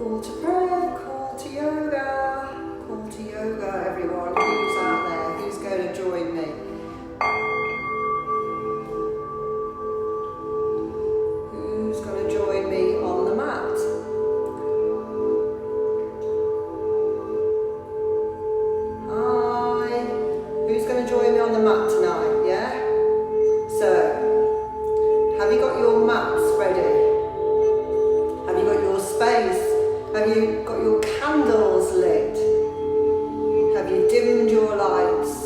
Call to prayer, call to yoga, everyone. Who's out there? Who's going to join me? Who's going to join me on the mat? Hi. Who's going to join me on the mat tonight? Yeah? So, have you got your mats ready? Have you got your space? Have you got your candles lit? Have you dimmed your lights?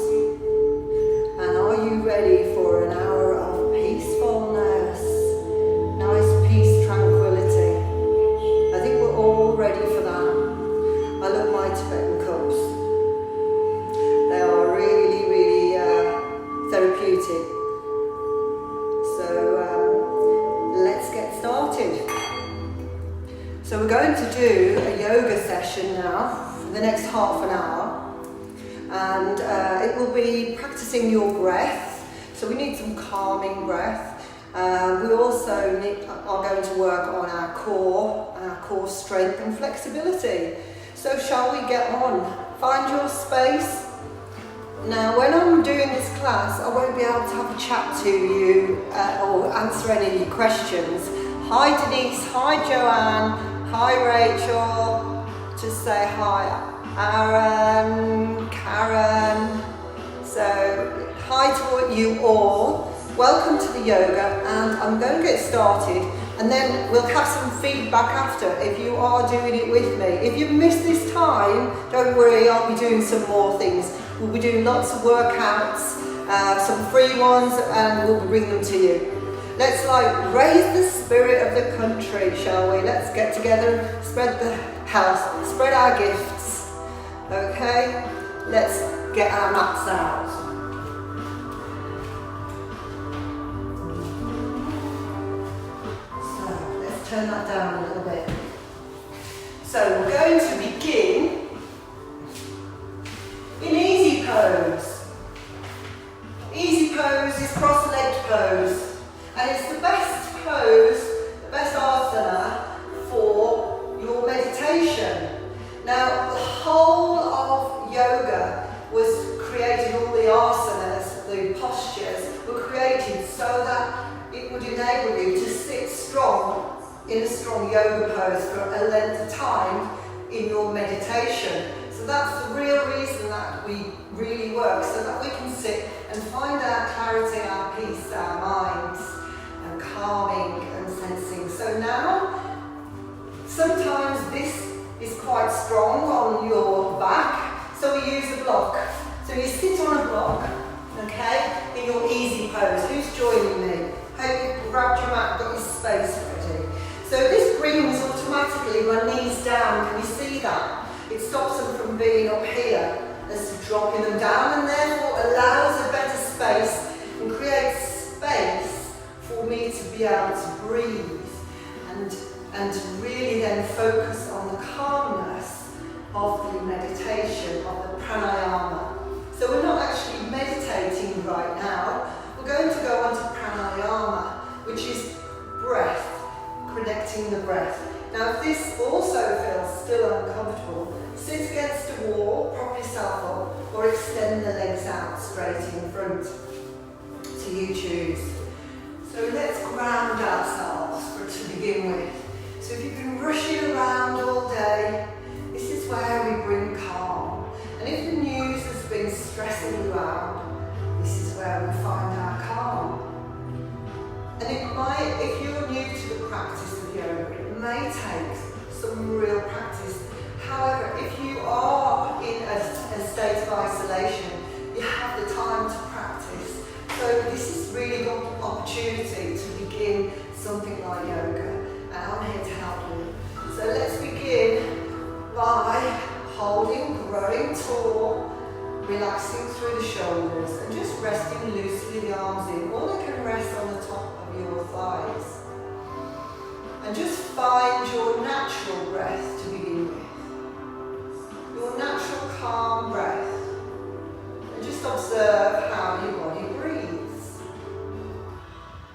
And are you ready for an hour of peacefulness? Nice peace, tranquility. I think we're all ready for that. I love my Tibetan cups. They are really, really therapeutic. So let's get started. So we're going to do a yoga session now for the next half an hour, and it will be practicing your breath. So we need some calming breath. We also are going to work on our core strength and flexibility. So shall we get on? Find your space. Now when I'm doing this class, I won't be able to have a chat to you or answer any of your questions. Hi Denise, hi Joanne. Hi Rachel, just say hi, Aaron, Karen. So hi to you all, welcome to the yoga, and I'm going to get started and then we'll have some feedback after if you are doing it with me. If you miss this time, don't worry, I'll be doing some more things. We'll be doing lots of workouts, some free ones, and we'll bring them to you. Let's raise the spirit of the country, shall we? Let's get together, spread the health, spread our gifts. Okay? Let's get our mats out. So, let's turn that down a little bit. So, we're going to begin in easy pose. Easy pose is cross-legged pose. And it's the best pose, the best asana for your meditation. Now, the whole of yoga was created, all the asanas, the postures, were created so that it would enable you to sit strong in a strong yoga pose for a length of time in your meditation. So that's the real reason that we really work, so that we can sit and find our clarity, our peace, our minds, and calming and sensing. So now, sometimes this is quite strong on your back, so we use a block. So you sit on a block, okay, in your easy pose. Who's joining me? Hope you've grabbed your mat, got your space ready. So this brings automatically my knees down. Can you see that? It stops them from being up here as dropping them down, and therefore allows a better space and creates space for me to be able to breathe and to really then focus on the calmness of the meditation, of the pranayama. So we're not actually meditating right now. We're going to go on to pranayama, which is breath, connecting the breath. Now if this also feels still uncomfortable, sit against a wall, prop yourself up, or extend the legs out straight in front. So you choose. So let's ground ourselves to begin with. So if you've been rushing around all day, this is where we bring calm. And if the news has been stressing you out, this is where we find our calm. And it might, if you're new to the practice of yoga, it may take some real practice. However, if you are in a state of isolation, you have the time to practice. So this is really good opportunity to begin something like yoga, and I'm here to help you. So let's begin by holding, growing tall, relaxing through the shoulders, and just resting loosely the arms in, or they can rest on the top of your thighs. And just find your natural breath to begin with. Your natural calm breath. And just observe how your body breathes.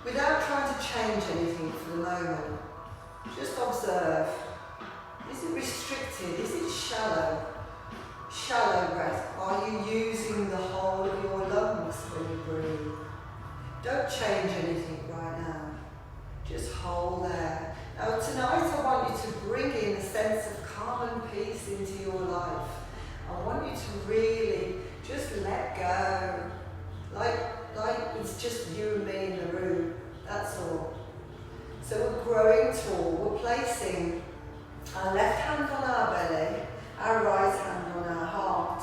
Without trying to change anything for the moment. Just observe. Is it restricted? Is it shallow? Shallow breath. Are you using the whole of your lungs when you breathe? Don't change anything right now. Just hold there. Now tonight I want you to bring in a sense of calm and peace into your life. I want you to really just let go. Like it's just you and me in the room. That's all. So we're growing tall. We're placing our left hand on our belly, our right hand on our heart,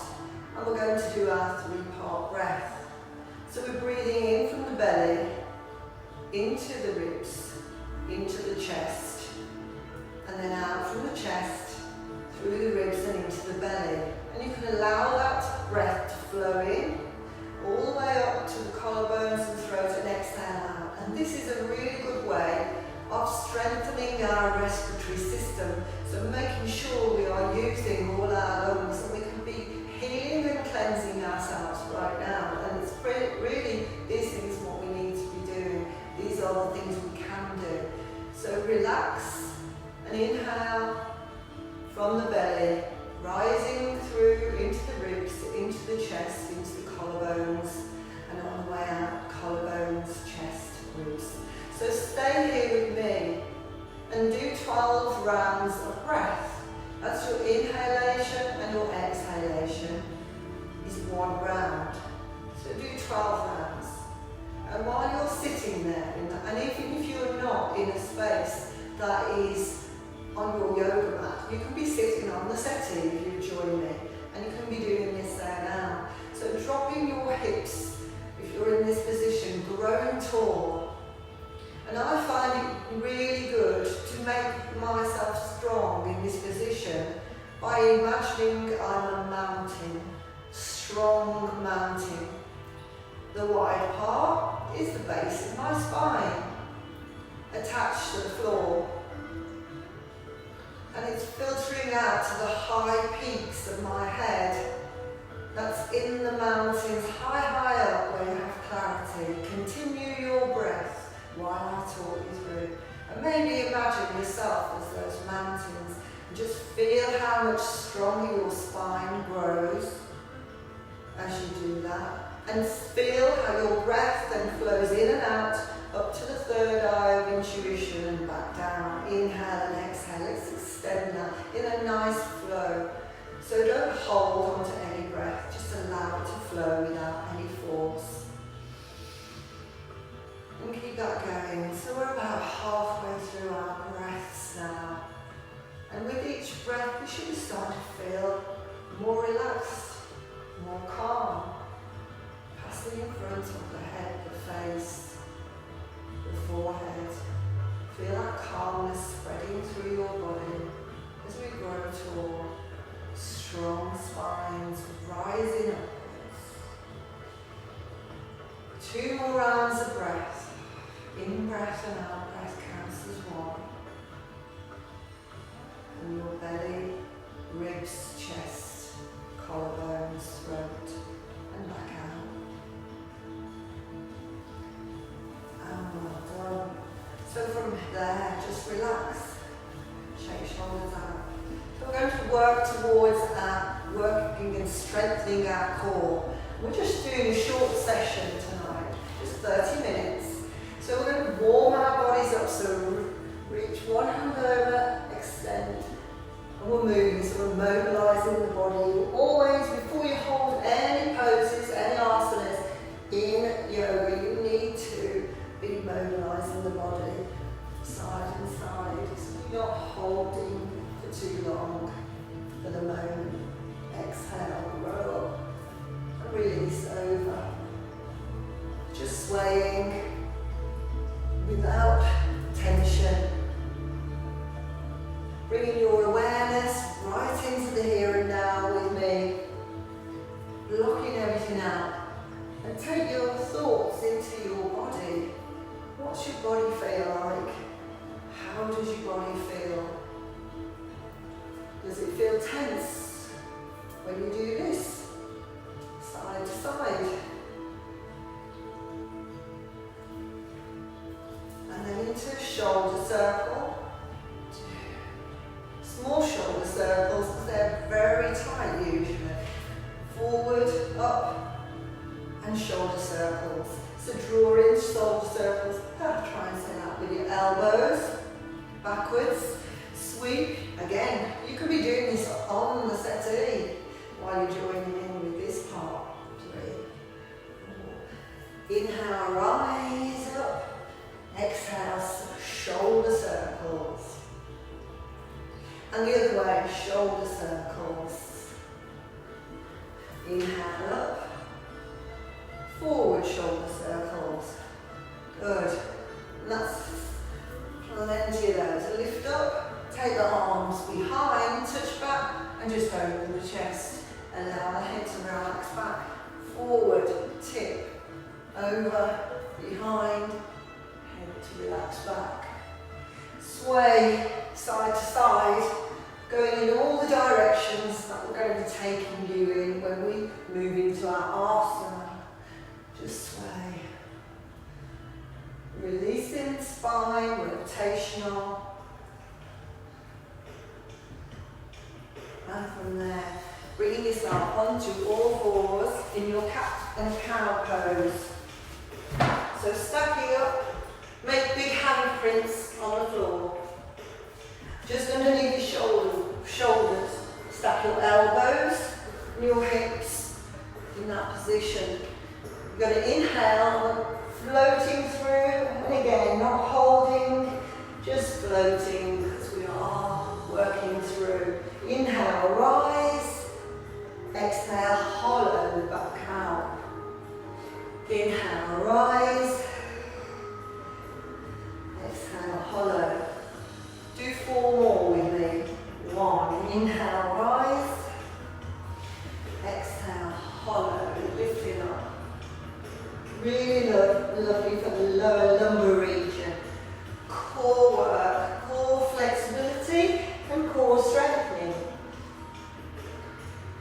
and we're going to do our 3-part breath. So we're breathing in from the belly, into the ribs, into the chest, and then out from the chest, through the ribs and into the belly. And you can allow that breath to flow in, all the way up to the collarbones and throat, and exhale out. And this is a really good way of strengthening our respiratory system, so making sure we are using all our lungs and we can be healing and cleansing ourselves right now. And it's really, this is what we need to be doing. These are the things we can do. So relax and inhale from the belly, rising through into the ribs, into the chest, into the collarbones, and on the way out, collarbones, chest, ribs. So stay here with me and do 12 rounds of breath. That's your inhalation and your exhalation is 1 round. So do 12 rounds. And while you're sitting there, and even if you're not in a space that is on your yoga mat, you can be sitting on the settee if you join me, and you can be doing this there now. So dropping your hips, if you're in this position, growing tall. And I find it really good to make myself strong in this position by imagining I'm a mountain, strong mountain. The wide part is the base of my spine, attached to the floor. And it's filtering out to the high peaks of my head. That's in the mountains, high up where you have clarity. Continue your breath while I talk you through. And maybe imagine yourself as those mountains. And just feel how much stronger your spine grows as you do that. And feel how your breath then flows in and out, up to the third eye of intuition and back down. Inhale and exhale. Let's extend that in a nice flow. So don't hold on to any breath, just allow it to flow without any force. And keep that going. So we're about halfway through our breaths now. And with each breath, we should start to feel more relaxed, more calm. Passing in front of the head, the face, the forehead. Feel that calmness spreading through your body as we grow tall. Strong spines rising upwards. 2 more rounds of breath. In breath and out breath counts as 1. And your belly, ribs, chest, collarbones, throat, and back out. And well done. So from there, just relax. Shake shoulders out. So we're going to work towards working and strengthening our core. We're just doing a short session tonight, just 30 minutes. So we're going to warm our bodies up, so reach one hand over, extend, and we're moving, so we're mobilising the body. Always, before you hold any poses, any asanas in yoga, you need to be mobilising the body, side and side, so you're not holding for too long. For the moment, exhale, roll up, and release over. Just swaying without tension. Bringing your awareness right into the here and now with me. Blocking everything out. And take your thoughts into your body. What's your body feel like? How does your body feel? Does it feel tense when you do this? Side to side. And then into a shoulder circle. Small shoulder circles. And the other way, shoulder circles. Inhale up. Forward shoulder circles. Good. And that's plenty of those. Lift up, take the arms behind, touch back, and just open the chest. Allow the head to relax back. Forward, tip, over, behind, head to relax back. Sway side to side, going in all the directions that we're going to be taking you in when we move into our asana. Just sway. Releasing the spine, rotational. And from there, bringing yourself onto all fours in your cat and cow pose. So stacking up, make big handprints on the floor. Just underneath your shoulders, stack your elbows and your hips in that position. You're going to inhale, floating through, and again, not holding, just floating because we are working through. Inhale, rise. Exhale, hollow back out. Inhale, rise. Exhale, hollow. Do 4 more with me. 1, inhale, rise. Exhale, hollow, lifting up. Really lovely for the lower lumbar region. Core work, core flexibility and core strengthening.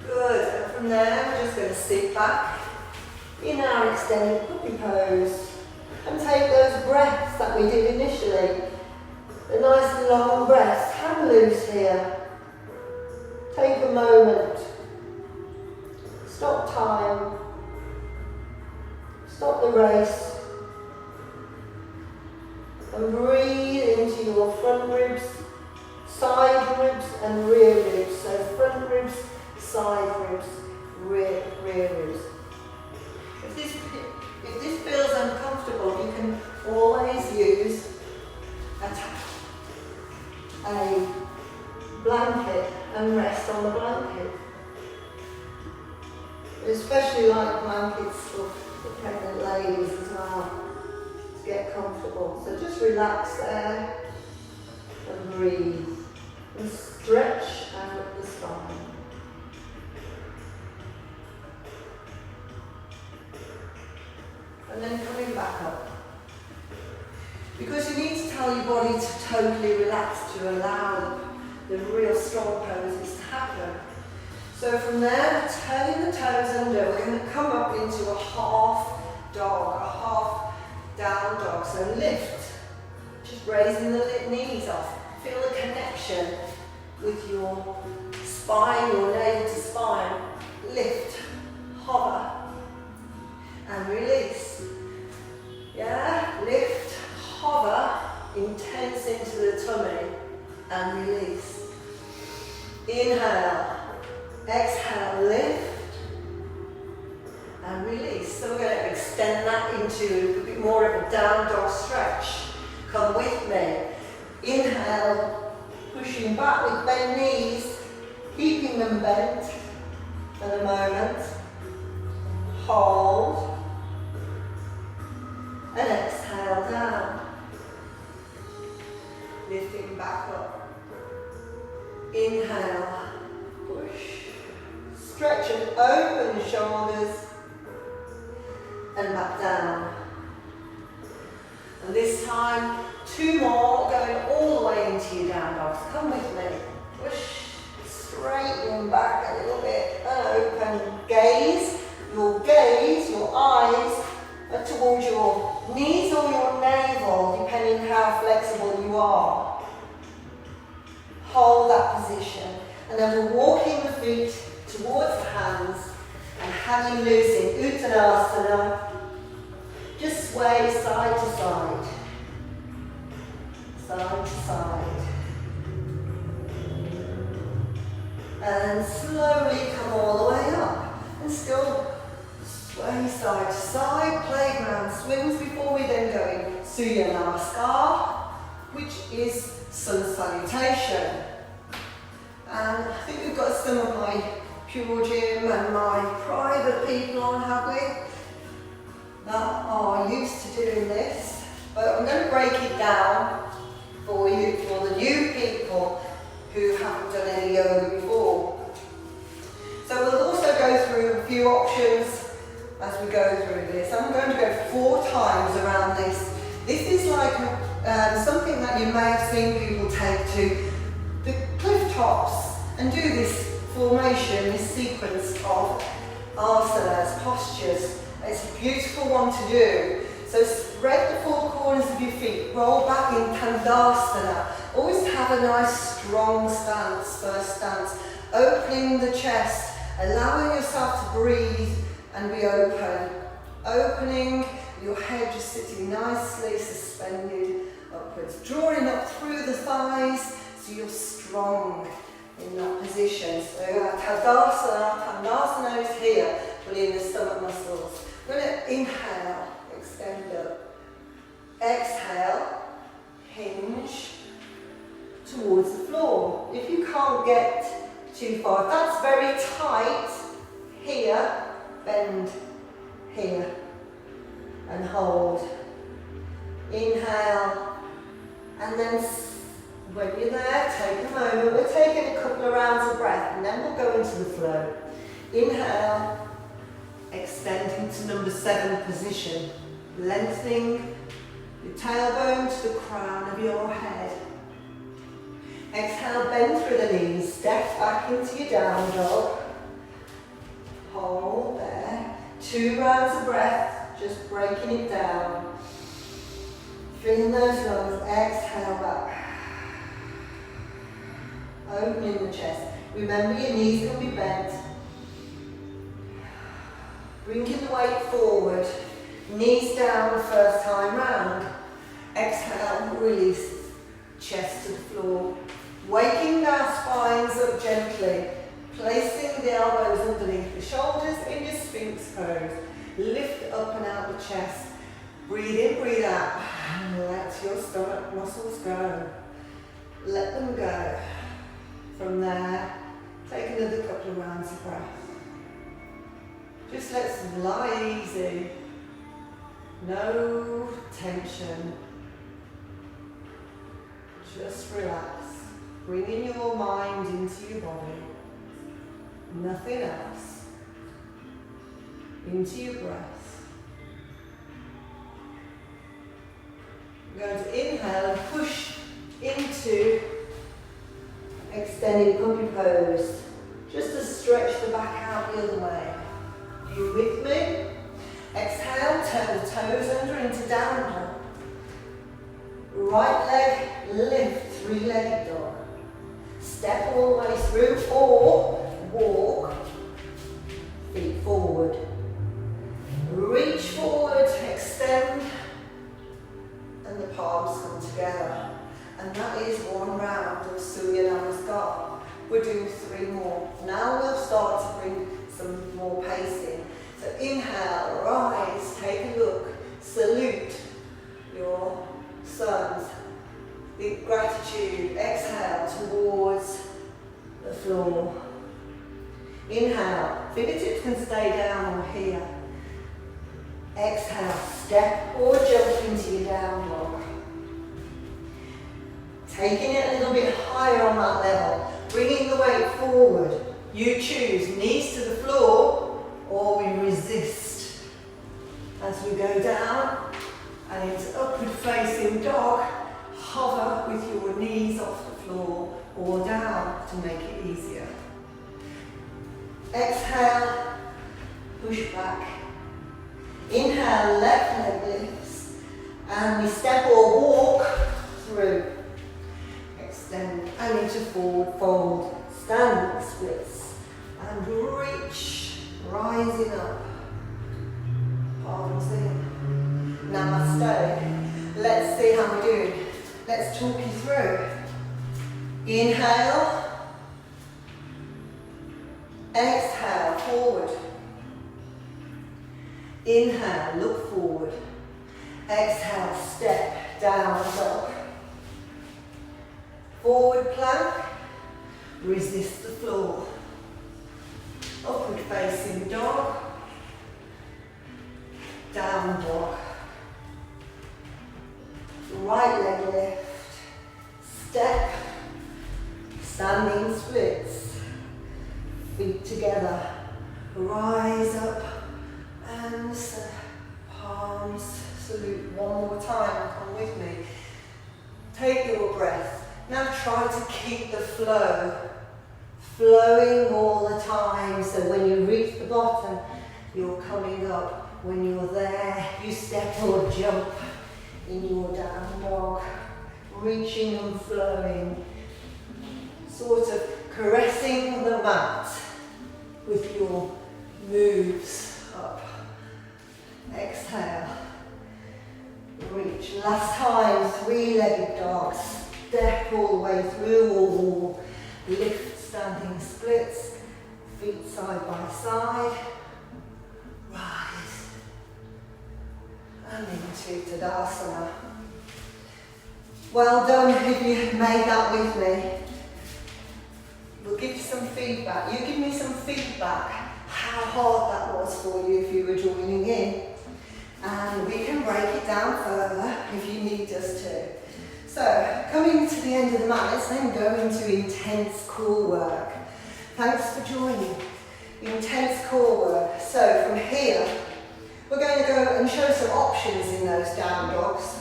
Good, and from there we're just going to sit back in our extended puppy pose and take those breaths that we did initially. The nice long breaths, hang loose here. Take a moment. Stop time. Stop the race. And breathe into your front ribs, side ribs and rear ribs. So front ribs, side ribs, rear ribs. If this feels uncomfortable, you can always use a blanket and rest on the blanket. We especially like blankets for the pregnant ladies as well, to get comfortable. So just relax there and breathe and stretch out the spine. And then coming back up. Because you need to tell your body to totally relax to allow the real strong poses to happen. So from there, turning the toes under, we're going to come up into a half dog, a half down dog. So lift, just raising the knees off. Feel the connection with your spine, your navel to spine. Lift, hover, and release. Yeah, lift, hover, intense into the tummy, and release. Inhale. Exhale, lift and release. So we're going to extend that into a bit more of a down dog stretch. Come with me. Inhale, pushing back with bent knees, keeping them bent for a moment. Hold and exhale down. Lifting back up. Inhale, push. Stretch and open the shoulders and back down. And this time, 2 more, going all the way into your down dogs. Come with me. Push, straighten back a little bit and open. Gaze, your eyes are towards your knees or your navel, depending how flexible you are. Hold that position. And then we're walking the feet towards the hands and hanging loose in Uttanasana. Just sway side to side. Side to side. And slowly come all the way up. And still sway side to side. Playground swings before we then go in Surya Namaskar. which is sun salutation. And I think we've got some of my Pure Gym and my private people on, have we? That are used to doing this. But I'm going to break it down for you, for the new people who haven't done any yoga before. So we'll also go through a few options as we go through this. I'm going to go 4 times around this. This is like something that you may have seen people take to the cliff tops and do this formation, this sequence of asanas, postures. It's a beautiful one to do. So spread the 4 corners of your feet, roll back in Tandasana. Always have a nice strong stance, first stance. Opening the chest, allowing yourself to breathe and be open. Opening your head, just sitting nicely suspended upwards. Drawing up through the thighs so you're strong in that position. So Tandasana is here, pulling the stomach muscles. We're going to inhale, extend up. Exhale, hinge towards the floor. If you can't get too far, if that's very tight, here, bend here and hold. Inhale, and then when you're there, take a moment. We're taking a couple of rounds of breath and then we'll go into the flow. Inhale, extending to number 7 position, lengthening your tailbone to the crown of your head. Exhale, bend through the knees, step back into your down dog. Hold there. 2 rounds of breath, just breaking it down. Filling those lungs, exhale back. Opening the chest. Remember your knees can be bent. Bringing the weight forward. Knees down the first time round. Exhale, release. Chest to the floor. Waking our spines up gently. Placing the elbows underneath the shoulders in your Sphinx pose. Lift up and out the chest. Breathe in, breathe out. And let your stomach muscles go. Let them go. From there, take another couple of rounds of breath. Just let's lie easy. No tension. Just relax. Bringing your mind into your body. Nothing else. Into your breath. We're going to inhale and push into extended puppy pose. Just to stretch the back out the other way. Are you with me? Exhale, turn the toes under into down dog. Right leg, lift, 3-legged dog. Step all the way through or walk, feet forward. Reach forward, extend, and the palms come together. And that is 1 round of Surya Namaskar. We're doing 3 more. Now we'll start to bring some more pace in. So inhale, rise, take a look, salute your sons. Big gratitude, exhale towards the floor. Inhale, fingertips can stay down or here. Exhale, step or jump into your down dog. Taking it a little bit higher on that level, bringing the weight forward. You choose, knees to the floor, or we resist. As we go down and into upward facing dog, hover with your knees off the floor or down to make it easier. Exhale, push back. Inhale, left leg lifts, and we step or walk through. Extend and into forward fold. Stand splits and reach, rising up. Palms in. Namaste. Let's see how we're doing. Let's talk you through. Inhale. Exhale, forward. Inhale, look forward. Exhale, step down dog. forward plank. Resist the floor. Upward facing dog. Down dog. Right leg lift. Step. Standing splits. Feet together. Rise up and palms salute. One more time. Come with me. Take your breath. Now try to keep the flow flowing all the time. So when you reach the bottom, you're coming up. When you're there, you step or jump in your down dog, reaching and flowing, sort of caressing the mat with your moves up. Exhale. Reach. Last time, three-legged dogs. Step all the way through or wall. Lift standing splits. Feet side by side. Rise. And into Tadasana. Well done if you made that with me. We'll give you some feedback. You give me some feedback how hard that was for you if you were joining in. And we can break it down further if you need us to. So, coming to the end of the mat, let's then go into intense core work. Thanks for joining. Intense core work. So, from here, we're going to go and show some options in those down dogs.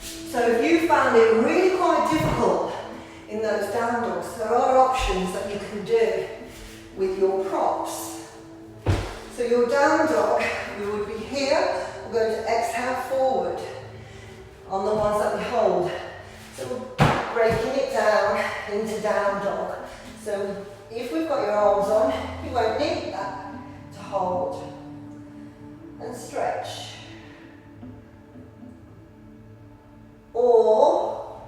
So, if you found it really quite difficult in those down dogs, there are options that you can do with your props. So your down dog, we would be here, we're going to exhale forward on the ones that we hold. So we're breaking it down into down dog. So if we've got your arms on, you won't need that to hold. And stretch. Or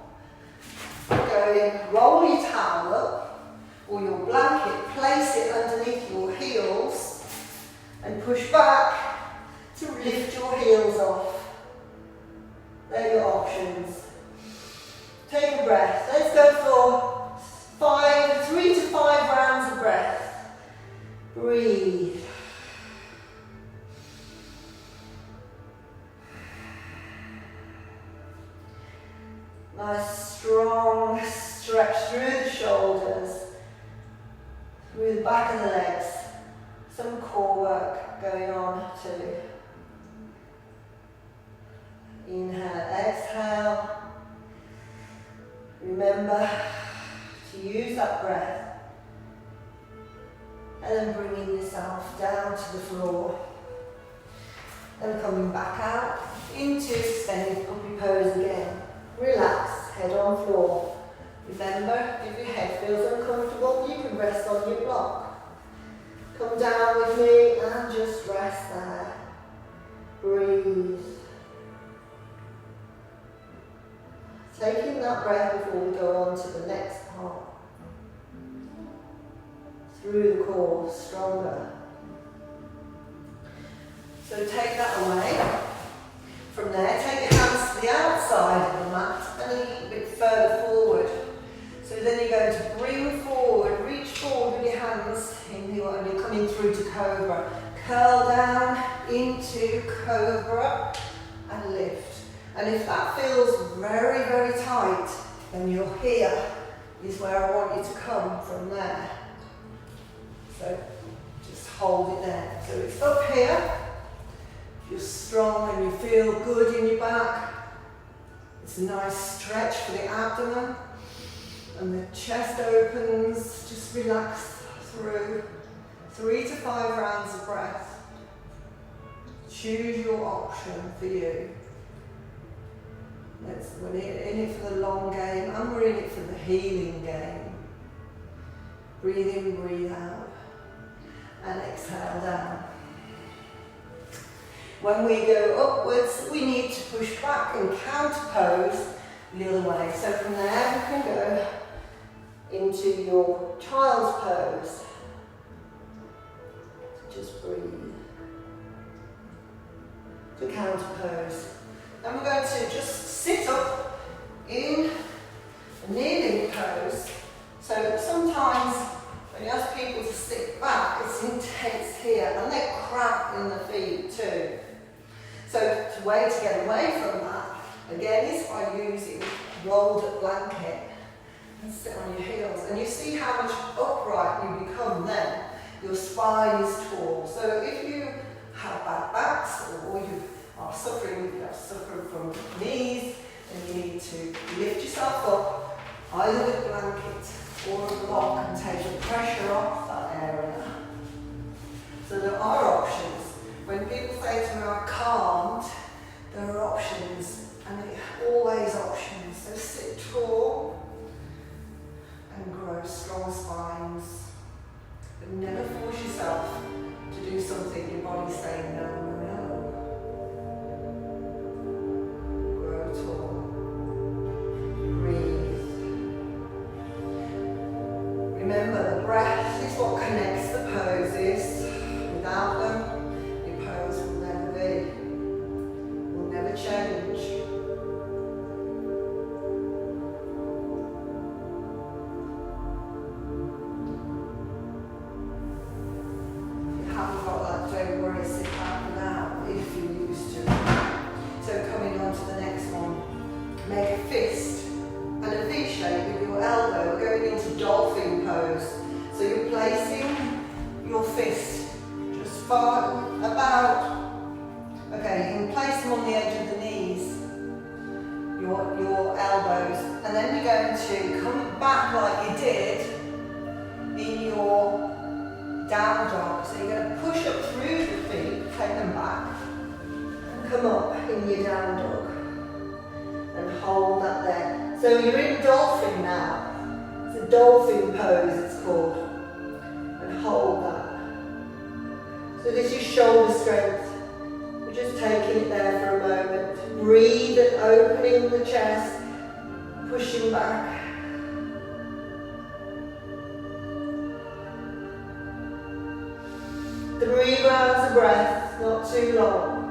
go in, roll your towel up, or your blanket, place it underneath your heels, and push back to lift your heels off. They're your options. Take a breath. Let's go for 3 to 5 rounds of breath. Breathe. Nice strong stretch through the shoulders, through the back of the legs. Some core work going on too. Inhale, exhale. Remember to use that breath. And then bringing yourself down to the floor. And coming back out into suspended puppy pose again. Relax, head on floor. Remember, if your head feels uncomfortable, you can rest on your block. Come down with me and just rest there. Breathe. Taking that breath before we go on to the next part. Through the core, stronger. So take that away. From there, take your hands to the outside of the mat and a little bit further forward. So then you're going to bring forward, reach forward with your hands, and you're coming through to Cobra. Curl down into Cobra and lift. And if that feels very, very tight, then you're here is where I want you to come from there. So just hold it there. So it's up here. You're strong and you feel good in your back. It's a nice stretch for the abdomen. And the chest opens. Just relax through 3 to 5 rounds of breath. Choose your option for you. We're in it for the long game and we're in it for the healing game. Breathe in, breathe out. And exhale down. When we go upwards, we need to push back and counter pose the other way. So from there, we can go into your child's pose. Just breathe. To counter pose. And we're going to just sit up in a kneeling pose. So sometimes when you ask people to sit back, it's intense here, and they're cramped in the feet too. So the way to get away from that, again, is by using a rolled up blanket and sit on your heels. And you see how much upright you become then. Your spine is tall. So if you have bad backs, or you are suffering from knees, then you need to lift yourself up, either with a blanket or a block, and take the pressure off that area. So there are options. When people say to me, I'm calmed, there are options, and there are always options. So sit tall and grow strong spines, but never force yourself to do something your body's saying no, no, no. Grow tall. Breathe. Remember, the breath is what connects the poses. Without them, your pose will never be, will never change. If you haven't got that, don't worry, sit back now if you used to. So coming on to the next one, make a fist and a V shape with your elbow. We're going into dolphin pose. So you're placing your fist just far about, okay, you can place them on the edge of the knees, your elbows, and then you're going to come back like you did in your down dog. So you're going to push up through the feet, take them back, and come up in your down dog, and hold that there. So you're in dolphin now. It's a dolphin pose, it's called, and hold that. So this is shoulder strength. We're just taking it there for a moment. Breathe and opening the chest, pushing back. 3 rounds of breath, not too long.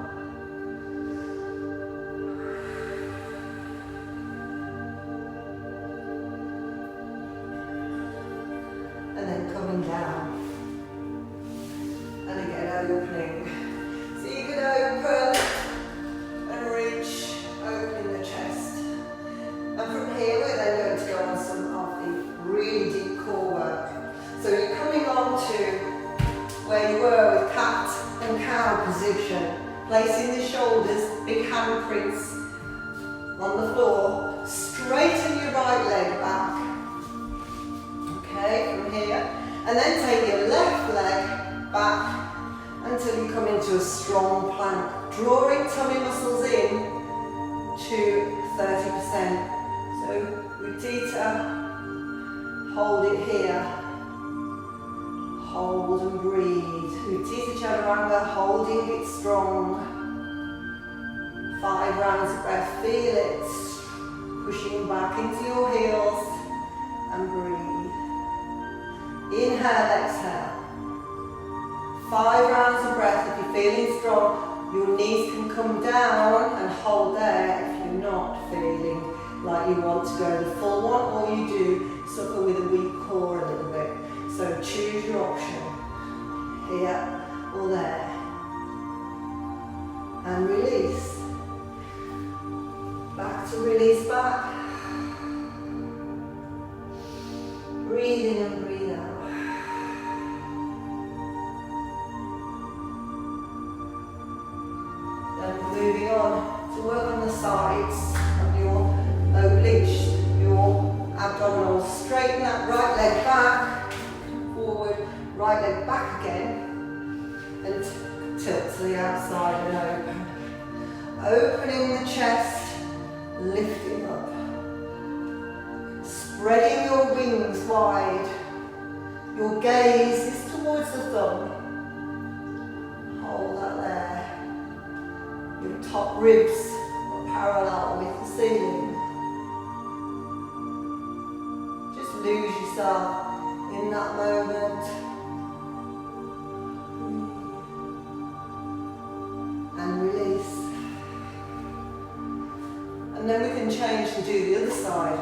And then coming down. And again opening. So you can open and reach, opening the chest. And from here we're then going to go on some of the really deep core work. So you're coming on to where you were with cat and cow position, placing the shoulders, big handprints on the floor, straighten your right leg back, okay, from here, and then take your left leg back until you come into a strong plank, drawing tummy muscles in to 30%. So Utthita, hold it here. Hold and breathe. Utthita Chaturanga, holding it strong. 5 rounds of breath, feel it. Pushing back into your heels and breathe. Inhale, exhale. 5 rounds of breath. If you're feeling strong, your knees can come down and hold there if you're not feeling like you want to go the full one, or you do suffer with a weak core a little bit. So choose your option, here or there, and release. Back to release back. Breathe in and breathe out. Then moving on to work on the sides of your obliques, your abdominals. Straighten that right leg back. Forward, right leg back again, and tilt to the outside and open. Opening the chest, lifting up. Spreading your wings wide. Your gaze is towards the thumb. Hold that there. Your top ribs are parallel with the ceiling. Just lose yourself in that moment, and release. And then we can change and do the other side.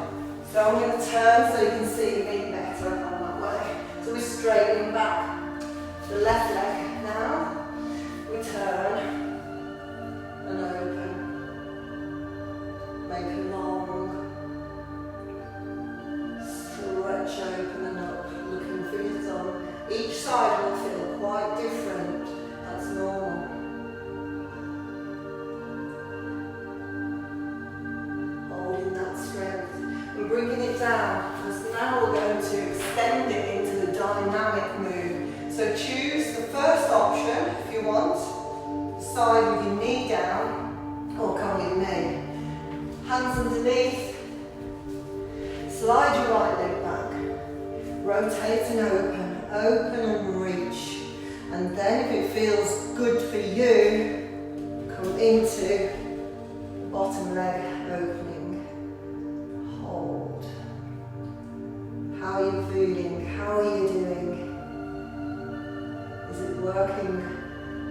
So So I'm going to turn so you can see me better on that way. So we're straightening back the left leg now. We turn and open. Make a long stretch, open and up, looking for your thumb. Each side will feel quite different. That's normal. Holding that strength and bringing it down, because now we're going to extend it into the dynamic move. So choose the first option if you want. Side with your knee down, or come with me. Hands underneath. Slide your right leg back. Rotate and open. Open and reach. And then if it feels good for you, come into bottom leg opening. Hold. How are you feeling? How are you doing? Is it working?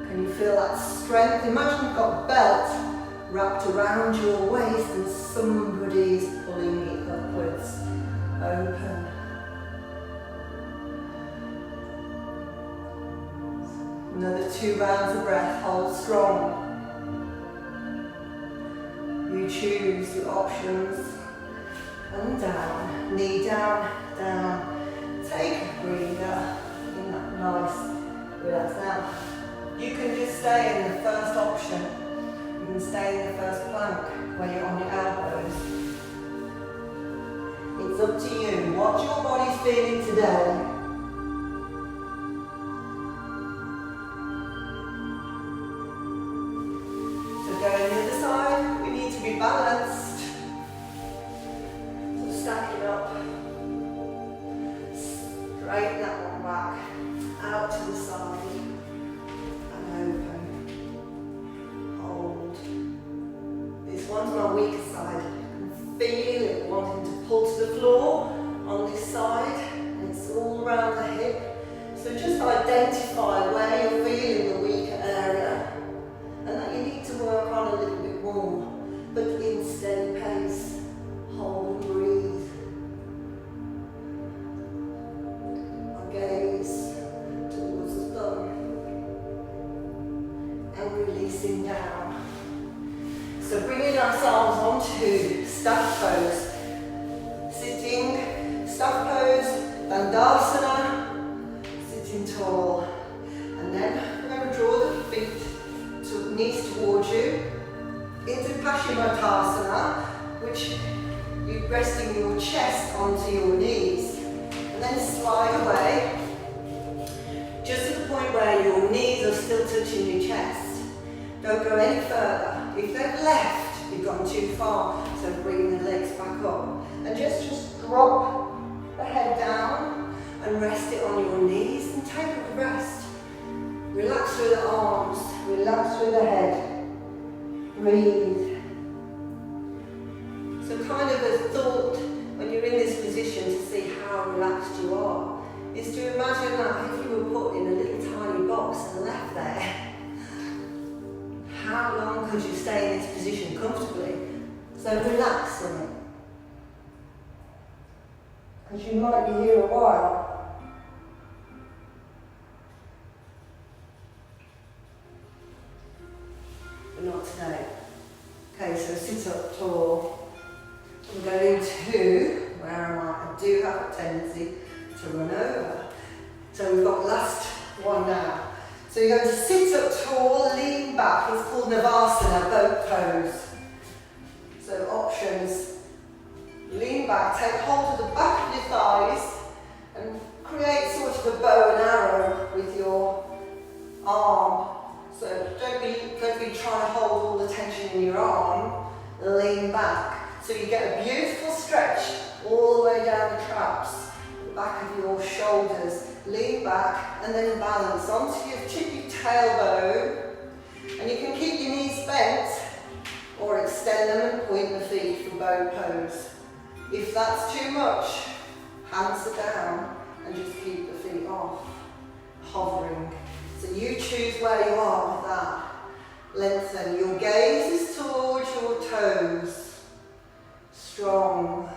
Can you feel that strength? Imagine you've got a belt wrapped around your waist and somebody's pulling it upwards. Open. Another 2 rounds of breath. Hold strong. You choose your options. And down. Knee down, down. Take a breather in that nice relax. Now, you can just stay in the first option. You can stay in the first plank where you're on your elbows. It's up to you. What your body's feeling today. So going the other side, we need to be balanced. So stack it up. Straighten that one back. Out to the side. And open. One's my weaker side. I can feel it wanting to pull to the floor on this side, and it's all around the hip. So just identify where you're feeling the weaker area, and that you need to work on a little bit more, but in steady pace. Hold and breathe. Our gaze towards the thumb, and releasing down. So bringing ourselves onto stuffed pose. Sitting, stuffed pose, Dandasana, sitting tall. And then we're going to draw the feet, to knees towards you, into Paschimottanasana, which you're resting your chest onto your knees. And then slide away, just to the point where your knees are still touching your chest. Don't go any further. If they've left, you've gone too far, so bring the legs back up. And just drop the head down and rest it on your knees and take a rest. Relax through the arms, relax through the head. Breathe. So kind of a thought when you're in this position to see how relaxed you are, is to imagine that if you were put in a little tiny box and left there, how long could you stay in this position comfortably? So relax in it. Because you might be here a while. But not today. Okay, so sit up tall. I'm going to, where am I? I do have a tendency to run over. So we've got last one now. So you're going to sit up tall, lean back. It's called Navasana, boat pose. So options. Lean back, take hold of the back of your thighs and create sort of a bow and arrow with your arm. So don't be trying to hold all the tension in your arm. Lean back. So you get a beautiful stretch all the way down the traps, the back of your shoulders. Lean back and then balance onto your tippy tailbone, and you can keep your knees bent or extend them and point the feet for bow pose. If that's too much, hands are down and just keep the feet off, hovering. So you choose where you are with that. Lengthen. Your gaze is towards your toes. Strong.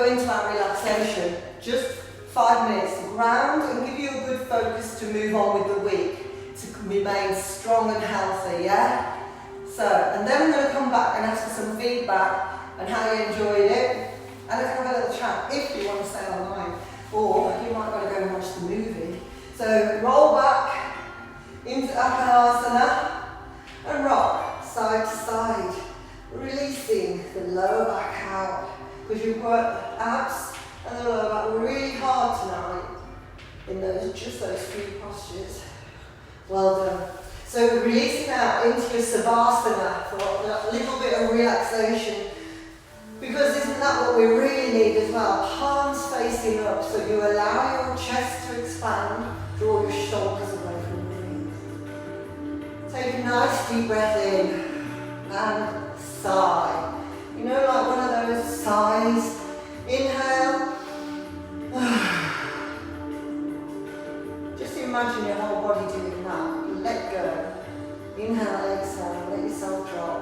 go into our relaxation, just 5 minutes to ground and give you a good focus to move on with the week, to remain strong and healthy, yeah? So, and then I'm going to come back and ask for some feedback on how you enjoyed it, and I can have a little chat if you want to stay online, or you might want to go and watch the movie. So roll back into Apanasana and rock side to side, releasing the lower back out, because you've worked the abs and the lower back really hard tonight in just those few postures. Well done. So releasing out into your Savasana for a little bit of relaxation, because isn't that what we really need as well? Palms facing up, so you allow your chest to expand, draw your shoulders away from the knees. Take a nice deep breath in and sigh. You know, like one of those sighs. Inhale. Just imagine your whole body doing that. Let go. Inhale, exhale, let yourself drop.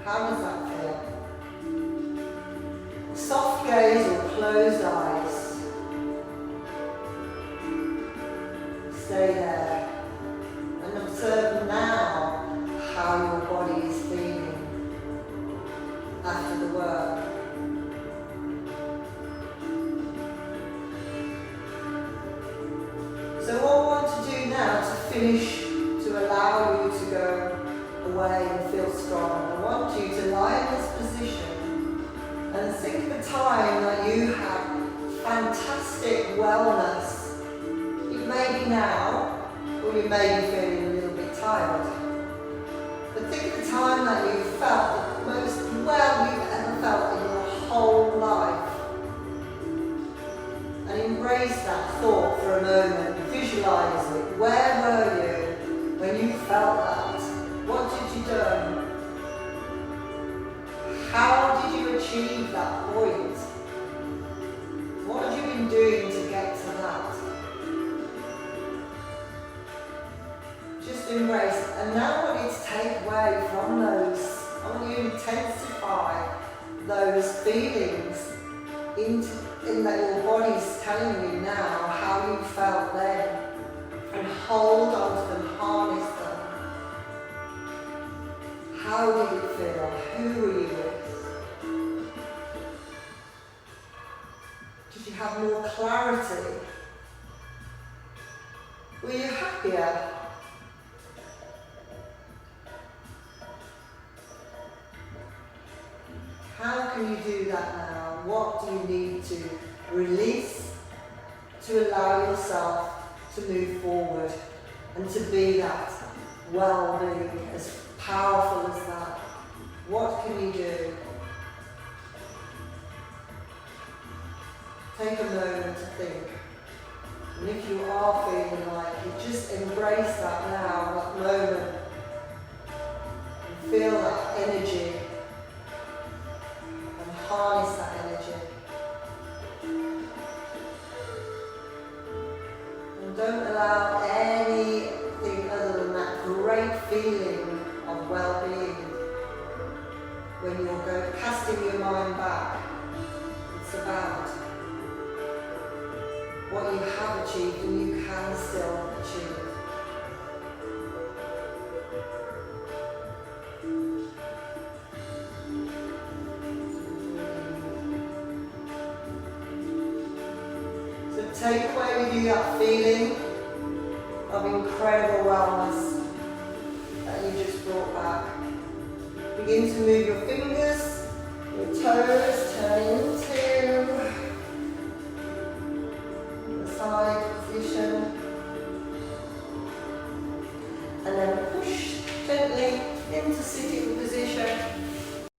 How does that feel? Soft gaze or closed eyes. Stay there and observe now how your body is feeling after the work. So what I want to do now to finish, to allow you to go away and feel strong, I want you to lie in this position and think of a time that you had fantastic wellness. It may be now, or you may be feeling a little bit tired. But think of the time that you felt the most well you've ever felt in your whole life. And embrace that thought for a moment. Visualize it. Where were you when you felt that? What did you do? How did you achieve that point? What have you been doing to get to that? Just embrace it. And now I want you to take away from those. I want you to intensify those feelings in that your body's telling you now how you felt then. And hold on to them, harness them. How did it feel? Who were you with? Did you have more clarity? Were you happier? How can you do that now? What do you need to release to allow yourself to move forward and to be that well-being, as powerful as that? What can you do? Take a moment to think. And if you are feeling like you, just embrace that now, that moment. And feel that energy. And harness that energy. And don't allow anything other than that great feeling of well-being. When you're casting your mind back, it's about what you have achieved and you can still achieve. So take away with you that feeling of incredible wellness that you just brought back. Begin to move your fingers, your toes, turn into side position, and then push gently into sitting